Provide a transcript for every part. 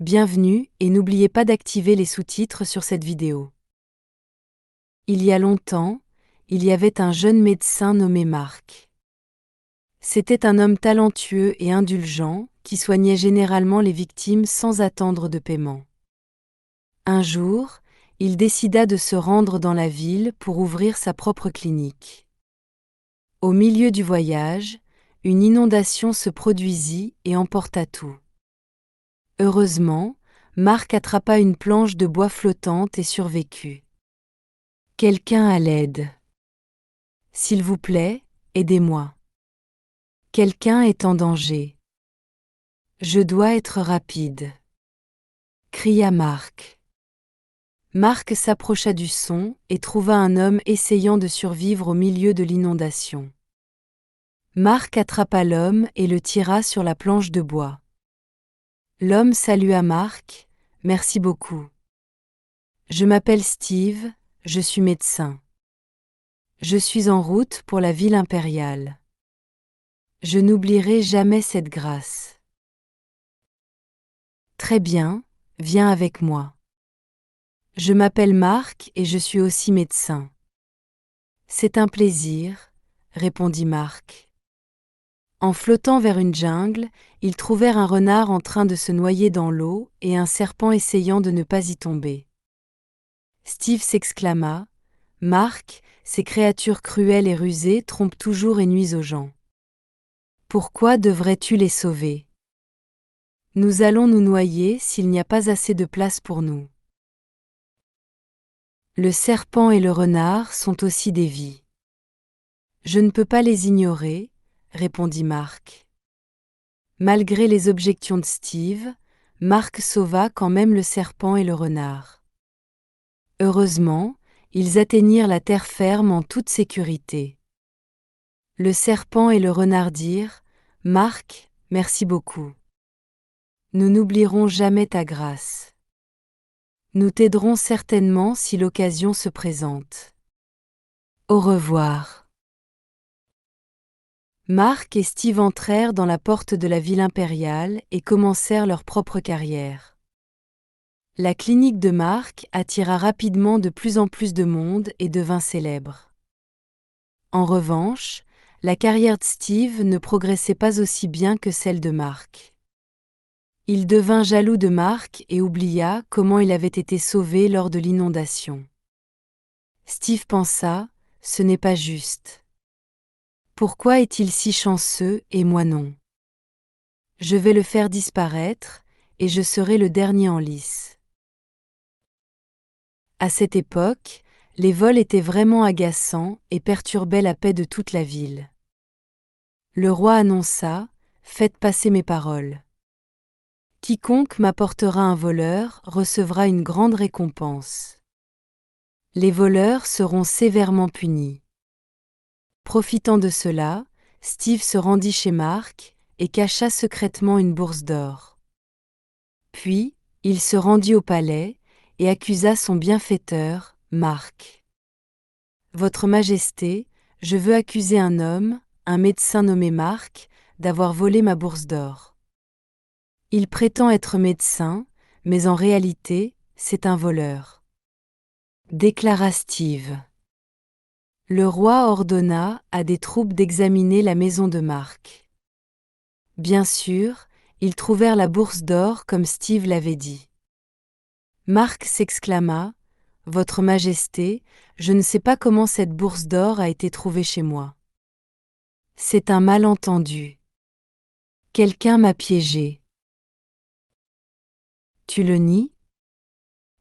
Bienvenue et n'oubliez pas d'activer les sous-titres sur cette vidéo. Il y a longtemps, il y avait un jeune médecin nommé Marc. C'était un homme talentueux et indulgent qui soignait généralement les victimes sans attendre de paiement. Un jour, il décida de se rendre dans la ville pour ouvrir sa propre clinique. Au milieu du voyage, une inondation se produisit et emporta tout. Heureusement, Marc attrapa une planche de bois flottante et survécut. Quelqu'un à l'aide. S'il vous plaît, aidez-moi. Quelqu'un est en danger. Je dois être rapide. Cria Marc. Marc s'approcha du son et trouva un homme essayant de survivre au milieu de l'inondation. Marc attrapa l'homme et le tira sur la planche de bois. L'homme salua Marc. Merci beaucoup. Je m'appelle Steve, je suis médecin. Je suis en route pour la ville impériale. Je n'oublierai jamais cette grâce. Très bien, viens avec moi. Je m'appelle Marc et je suis aussi médecin. C'est un plaisir, répondit Marc. En flottant vers une jungle, ils trouvèrent un renard en train de se noyer dans l'eau et un serpent essayant de ne pas y tomber. Steve s'exclama. Marc, ces créatures cruelles et rusées trompent toujours et nuisent aux gens. Pourquoi devrais-tu les sauver? Nous allons nous noyer s'il n'y a pas assez de place pour nous. Le serpent et le renard sont aussi des vies. Je ne peux pas les ignorer, répondit Marc. Malgré les objections de Steve, Marc sauva quand même le serpent et le renard. Heureusement, ils atteignirent la terre ferme en toute sécurité. Le serpent et le renard dirent « Marc, merci beaucoup. Nous n'oublierons jamais ta grâce. Nous t'aiderons certainement si l'occasion se présente. Au revoir. » Marc et Steve entrèrent dans la porte de la ville impériale et commencèrent leur propre carrière. La clinique de Marc attira rapidement de plus en plus de monde et devint célèbre. En revanche, la carrière de Steve ne progressait pas aussi bien que celle de Marc. Il devint jaloux de Marc et oublia comment il avait été sauvé lors de l'inondation. Steve pensa, ce n'est pas juste. Pourquoi est-il si chanceux et moi non? Je vais le faire disparaître, et je serai le dernier en lice. À cette époque, les vols étaient vraiment agaçants et perturbaient la paix de toute la ville. Le roi annonça « Faites passer mes paroles. Quiconque m'apportera un voleur recevra une grande récompense. Les voleurs seront sévèrement punis. » Profitant de cela, Steve se rendit chez Marc et cacha secrètement une bourse d'or. Puis, il se rendit au palais et accusa son bienfaiteur, Marc. « Votre Majesté, je veux accuser un homme, un médecin nommé Marc, d'avoir volé ma bourse d'or. Il prétend être médecin, mais en réalité, c'est un voleur. » Déclara Steve. Le roi ordonna à des troupes d'examiner la maison de Marc. Bien sûr, ils trouvèrent la bourse d'or comme Steve l'avait dit. Marc s'exclama « Votre Majesté, je ne sais pas comment cette bourse d'or a été trouvée chez moi. C'est un malentendu. Quelqu'un m'a piégé. » Tu le nies?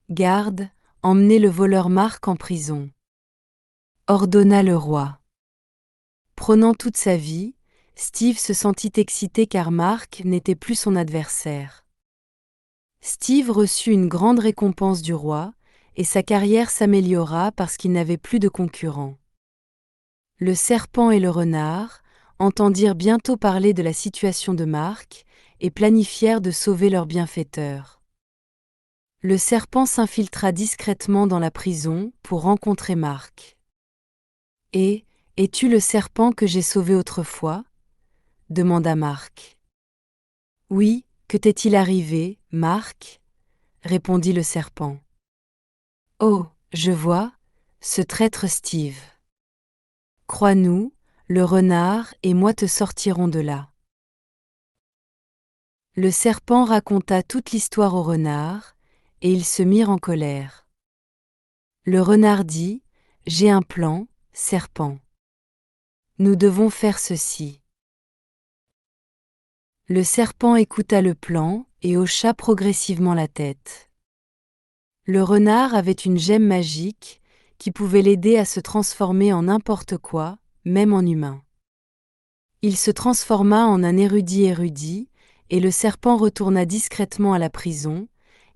Garde, emmenez le voleur Marc en prison. Ordonna le roi. Prônant toute sa vie, Steve se sentit excité car Marc n'était plus son adversaire. Steve reçut une grande récompense du roi, et sa carrière s'améliora parce qu'il n'avait plus de concurrents. Le serpent et le renard entendirent bientôt parler de la situation de Marc et planifièrent de sauver leur bienfaiteur. Le serpent s'infiltra discrètement dans la prison pour rencontrer Marc. « Et, es-tu le serpent que j'ai sauvé autrefois ?» demanda Marc. « Oui, Que t'est-il arrivé, Mark? Répondit le serpent. Oh, je vois, ce traître Steve. Crois-nous, le renard et moi te sortirons de là. Le serpent raconta toute l'histoire au renard, et ils se mirent en colère. Le renard dit, j'ai un plan, serpent. Nous devons faire ceci. Le serpent écouta le plan et hocha progressivement la tête. Le renard avait une gemme magique qui pouvait l'aider à se transformer en n'importe quoi, même en humain. Il se transforma en un érudit, et le serpent retourna discrètement à la prison,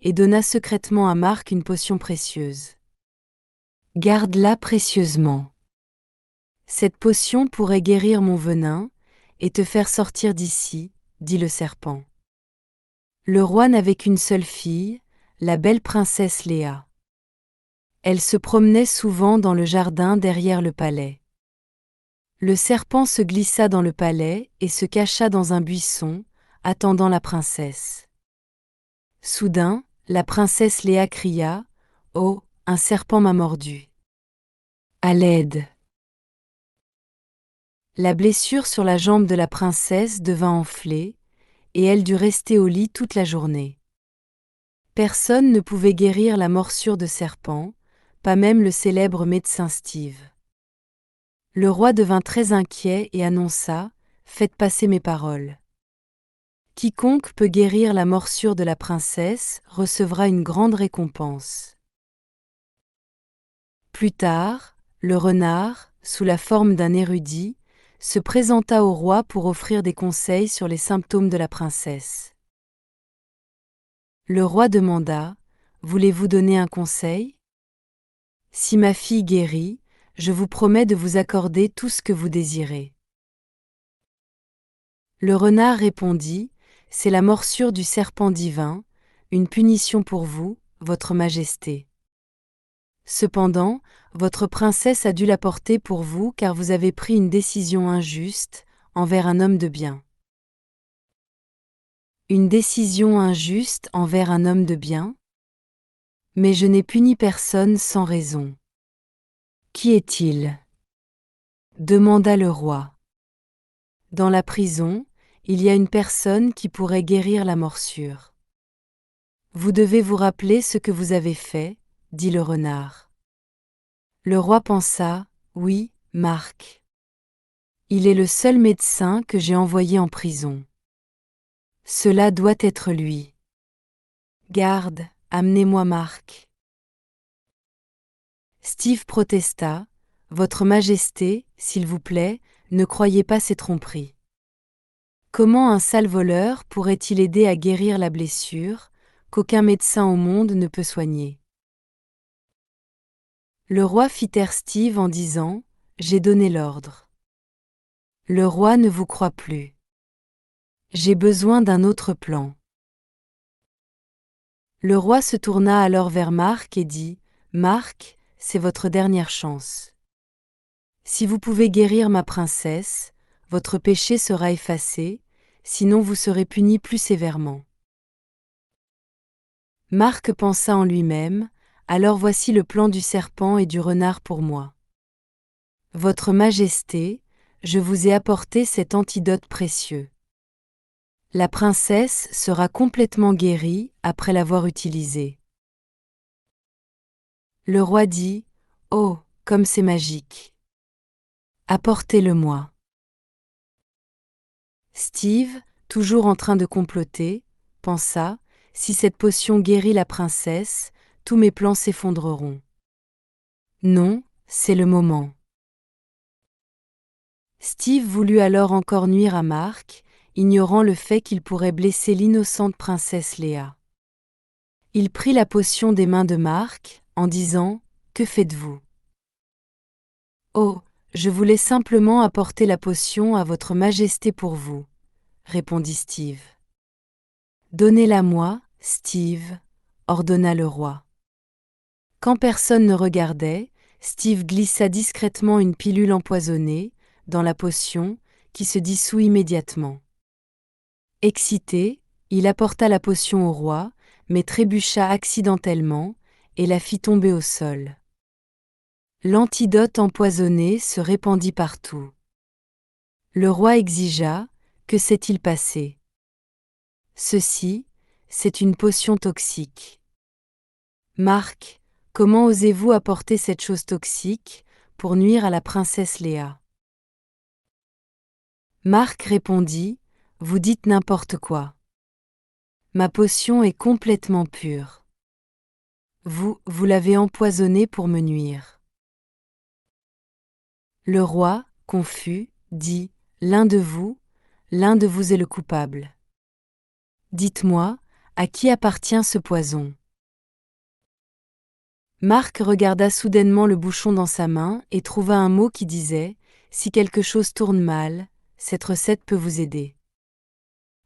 et donna secrètement à Mark une potion précieuse. Garde-la précieusement. Cette potion pourrait guérir mon venin, et te faire sortir d'ici, dit le serpent. Le roi n'avait qu'une seule fille, la belle princesse Léa. Elle se promenait souvent dans le jardin derrière le palais. Le serpent se glissa dans le palais et se cacha dans un buisson, attendant la princesse. Soudain, la princesse Léa cria « Oh, un serpent m'a mordu !» À l'aide! La blessure sur la jambe de la princesse devint enflée, et elle dut rester au lit toute la journée. Personne ne pouvait guérir la morsure de serpent, pas même le célèbre médecin Steve. Le roi devint très inquiet et annonça « Faites passer mes paroles. Quiconque peut guérir la morsure de la princesse recevra une grande récompense. » Plus tard, le renard, sous la forme d'un érudit, se présenta au roi pour offrir des conseils sur les symptômes de la princesse. Le roi demanda « Voulez-vous donner un conseil ? Si ma fille guérit, je vous promets de vous accorder tout ce que vous désirez. » Le renard répondit « C'est la morsure du serpent divin, une punition pour vous, votre majesté. Cependant, votre princesse a dû la porter pour vous car vous avez pris une décision injuste envers un homme de bien. » Une décision injuste envers un homme de bien ? Mais je n'ai puni personne sans raison. Qui est-il ? Demanda le roi. Dans la prison, il y a une personne qui pourrait guérir la morsure. Vous devez vous rappeler ce que vous avez fait, dit le renard. Le roi pensa, oui, Mark. Il est le seul médecin que j'ai envoyé en prison. Cela doit être lui. Garde, amenez-moi Mark. Steve protesta, Votre Majesté, s'il vous plaît, ne croyez pas ces tromperies. Comment un sale voleur pourrait-il aider à guérir la blessure qu'aucun médecin au monde ne peut soigner? Le roi fit taire Steve en disant « J'ai donné l'ordre. » Le roi ne vous croit plus. J'ai besoin d'un autre plan. Le roi se tourna alors vers Mark et dit « Mark, c'est votre dernière chance. Si vous pouvez guérir ma princesse, votre péché sera effacé, sinon vous serez puni plus sévèrement. » Mark pensa en lui-même, alors voici le plan du serpent et du renard pour moi. Votre Majesté, je vous ai apporté cet antidote précieux. La princesse sera complètement guérie après l'avoir utilisé. Le roi dit, Oh, comme c'est magique. Apportez-le-moi. Steve, toujours en train de comploter, pensa, si cette potion guérit la princesse, tous mes plans s'effondreront. Non, c'est le moment. Steve voulut alors encore nuire à Mark, ignorant le fait qu'il pourrait blesser l'innocente princesse Léa. Il prit la potion des mains de Mark, en disant « Que faites-vous » ? « Oh, je voulais simplement apporter la potion à votre majesté pour vous, » répondit Steve. « Donnez-la-moi, Steve, » ordonna le roi. Quand personne ne regardait, Steve glissa discrètement une pilule empoisonnée dans la potion, qui se dissout immédiatement. Excité, Il apporta la potion au roi, mais trébucha accidentellement, et la fit tomber au sol. L'antidote empoisonné se répandit partout. Le roi exigea: que s'est-il passé? Ceci, c'est une potion toxique. Marc, comment osez-vous apporter cette chose toxique pour nuire à la princesse Léa? Marc répondit: vous dites n'importe quoi. Ma potion est complètement pure. Vous l'avez empoisonnée pour me nuire. Le roi, confus, dit: l'un de vous est le coupable. Dites-moi, à qui appartient ce poison? Marc regarda soudainement le bouchon dans sa main et trouva un mot qui disait: si quelque chose tourne mal, cette recette peut vous aider.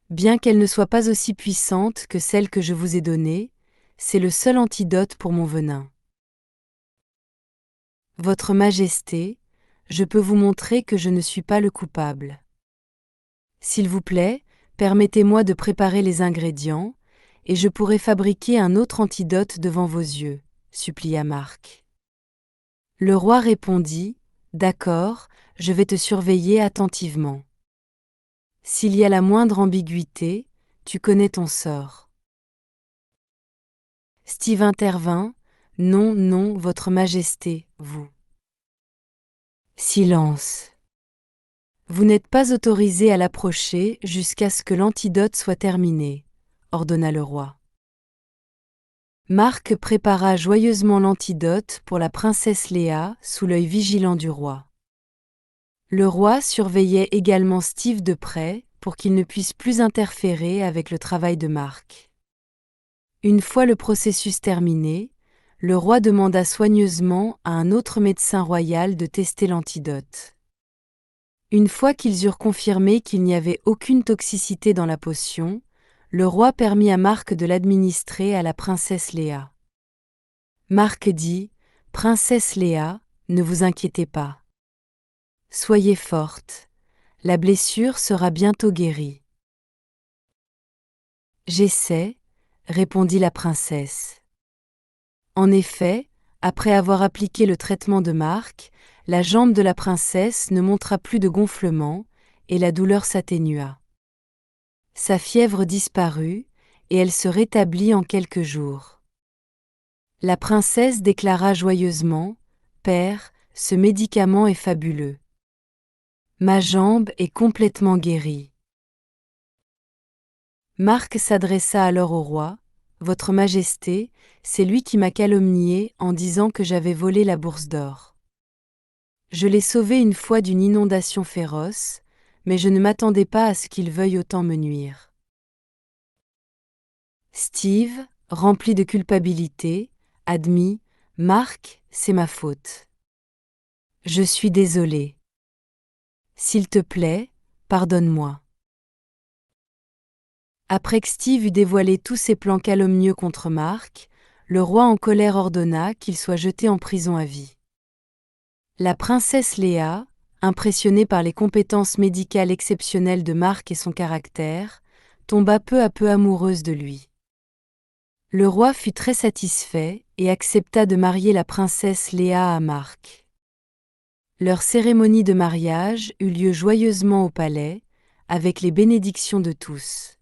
Bien qu'elle ne soit pas aussi puissante que celle que je vous ai donnée, c'est le seul antidote pour mon venin. Votre Majesté, je peux vous montrer que je ne suis pas le coupable. S'il vous plaît, permettez-moi de préparer les ingrédients, et je pourrai fabriquer un autre antidote devant vos yeux, supplia Marc. Le roi répondit: d'accord, je vais te surveiller attentivement. S'il y a la moindre ambiguïté, tu connais ton sort. Steve intervint: non, non, Votre Majesté, vous. Silence. Vous n'êtes pas autorisé à l'approcher jusqu'à ce que l'antidote soit terminé, ordonna le roi. Marc prépara joyeusement l'antidote pour la princesse Léa sous l'œil vigilant du roi. Le roi surveillait également Steve de près pour qu'il ne puisse plus interférer avec le travail de Marc. Une fois le processus terminé, le roi demanda soigneusement à un autre médecin royal de tester l'antidote. Une fois qu'ils eurent confirmé qu'il n'y avait aucune toxicité dans la potion, le roi permit à Marc de l'administrer à la princesse Léa. Marc dit: Princesse Léa, ne vous inquiétez pas. Soyez forte, la blessure sera bientôt guérie. J'essaie, répondit la princesse. En effet, après avoir appliqué le traitement de Marc, la jambe de la princesse ne montra plus de gonflement, et la douleur s'atténua. Sa fièvre disparut, et elle se rétablit en quelques jours. La princesse déclara joyeusement: Père, ce médicament est fabuleux. Ma jambe est complètement guérie. Marc s'adressa alors au roi: Votre Majesté, c'est lui qui m'a calomnié en disant que j'avais volé la bourse d'or. Je l'ai sauvé une fois d'une inondation féroce, mais je ne m'attendais pas à ce qu'il veuille autant me nuire. Steve, rempli de culpabilité, admit: Marc, c'est ma faute. Je suis désolé. S'il te plaît, pardonne-moi. Après que Steve eut dévoilé tous ses plans calomnieux contre Marc, le roi en colère ordonna qu'il soit jeté en prison à vie. La princesse Léa, impressionnée par les compétences médicales exceptionnelles de Marc et son caractère, tomba peu à peu amoureuse de lui. Le roi fut très satisfait et accepta de marier la princesse Léa à Marc. Leur cérémonie de mariage eut lieu joyeusement au palais, avec les bénédictions de tous.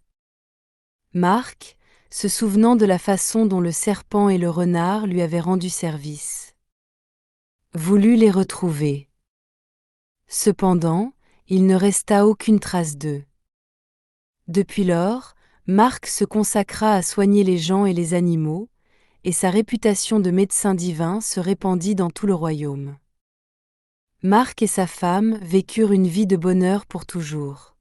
Marc, se souvenant de la façon dont le serpent et le renard lui avaient rendu service, voulut les retrouver. Cependant, il ne resta aucune trace d'eux. Depuis lors, Marc se consacra à soigner les gens et les animaux, et sa réputation de médecin divin se répandit dans tout le royaume. Marc et sa femme vécurent une vie de bonheur pour toujours.